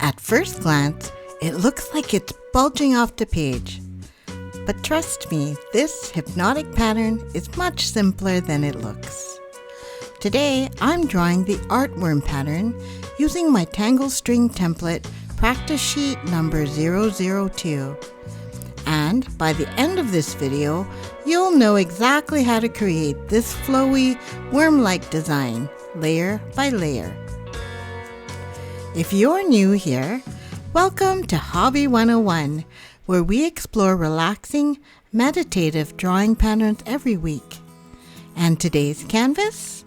At first glance, it looks like it's bulging off the page. But trust me, this hypnotic pattern is much simpler than it looks. Today, I'm drawing the artworm pattern using my Tangle string template practice sheet number 002. And by the end of this video, you'll know exactly how to create this flowy, worm-like design, layer by layer. If you're new here, welcome to Hobbi 101, where we explore relaxing, meditative drawing patterns every week. And today's canvas?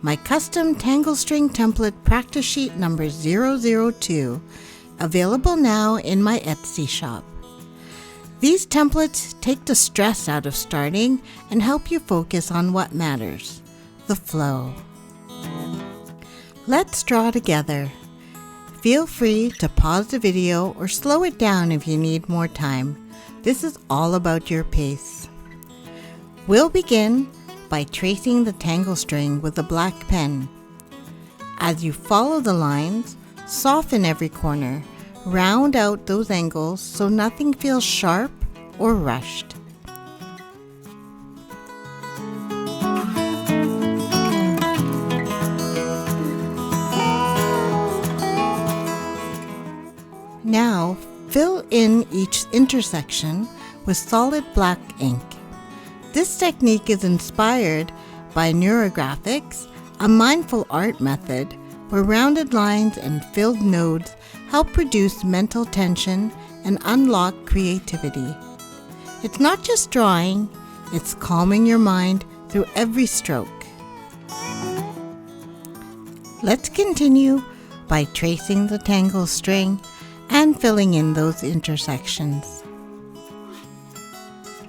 My custom Tangle string template practice sheet number 002, available now in my Etsy shop. These templates take the stress out of starting and help you focus on what matters, the flow. Let's draw together. Feel free to pause the video or slow it down if you need more time. This is all about your pace. We'll begin by tracing the Tangle string with a black pen. As you follow the lines, soften every corner. Round out those angles so nothing feels sharp or rushed. Now, fill in each intersection with solid black ink. This technique is inspired by Neurographic, a mindful art method where rounded lines and filled nodes help reduce mental tension and unlock creativity. It's not just drawing, it's calming your mind through every stroke. Let's continue by tracing the Tangle string and filling in those intersections.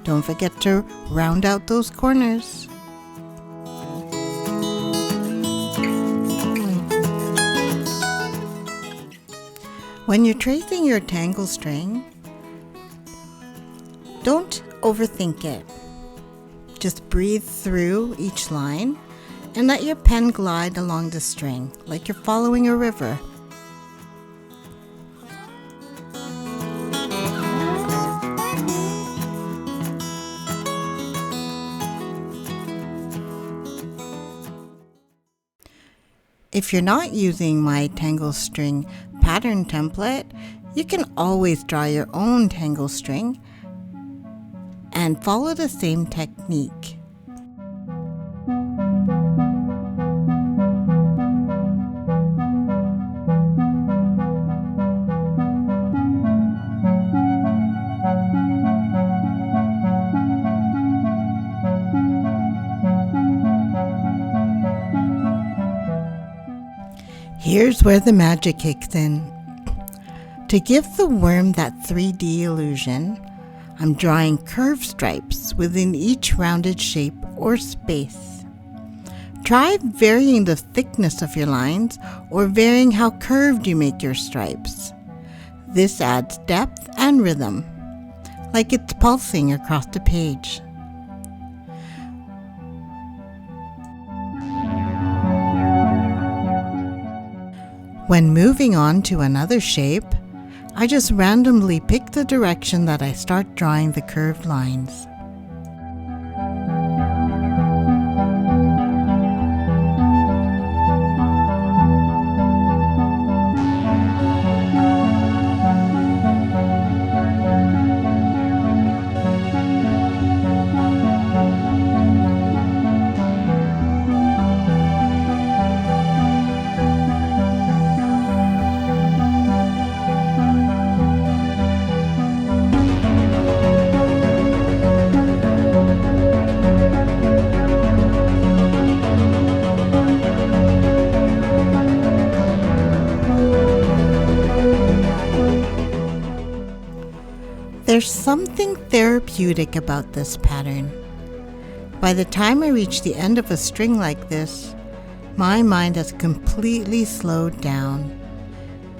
Don't forget to round out those corners. When you're tracing your Tangle string, don't overthink it. Just breathe through each line and let your pen glide along the string like you're following a river. If you're not using my Tangle string pattern template, you can always draw your own Tangle string and follow the same technique. Here's where the magic kicks in. To give the worm that 3D illusion, I'm drawing curved stripes within each rounded shape or space. Try varying the thickness of your lines or varying how curved you make your stripes. This adds depth and rhythm, like it's pulsing across the page. When moving on to another shape, I just randomly pick the direction that I start drawing the curved lines. There's something therapeutic about this pattern. By the time I reach the end of a string like this, my mind has completely slowed down.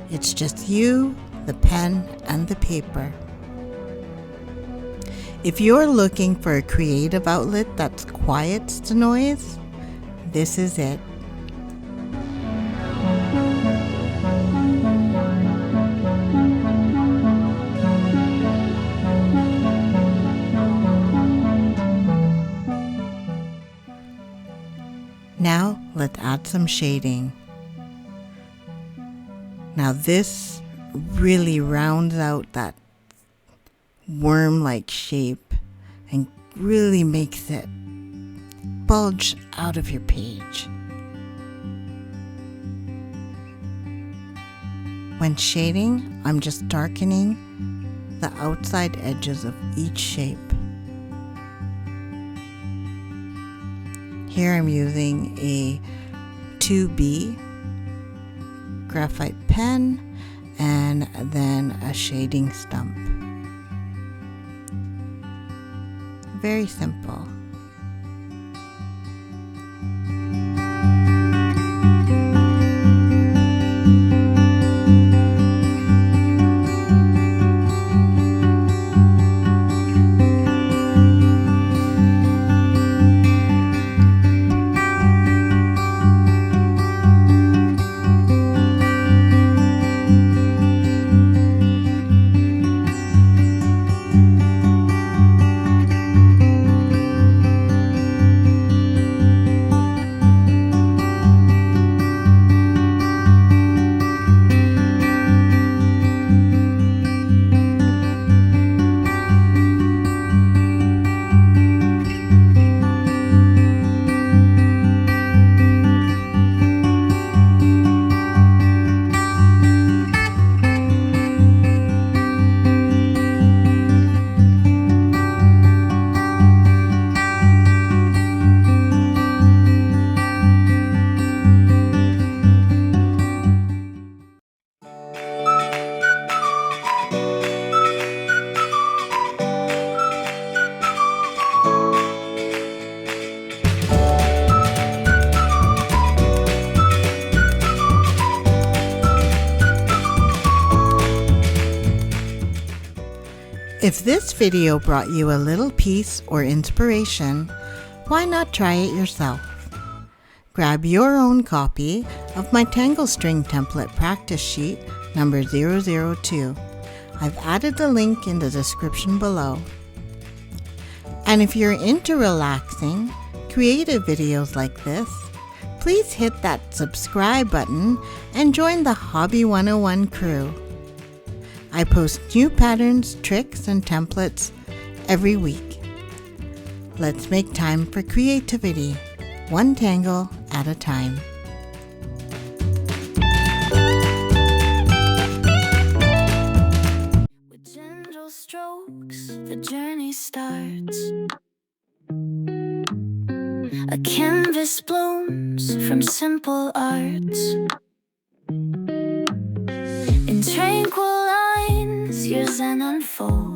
It's just you, the pen, and the paper. If you're looking for a creative outlet that quiets the noise, this is it. add some shading. Now this really rounds out that worm-like shape and really makes it bulge out of your page. When shading, I'm just darkening the outside edges of each shape. Here I'm using a 2B graphite pen and then a shading stump. Very simple. If this video brought you a little peace or inspiration, why not try it yourself? Grab your own copy of my Tangle string template practice sheet number 002. I've added the link in the description below. And if you're into relaxing, creative videos like this, please hit that subscribe button and join the Hobbi 101 crew. I post new patterns, tricks, and templates every week. Let's make time for creativity, one tangle at a time. With gentle strokes, the journey starts. A canvas blooms from simple arts. In tranquil lines, your Zen unfolds.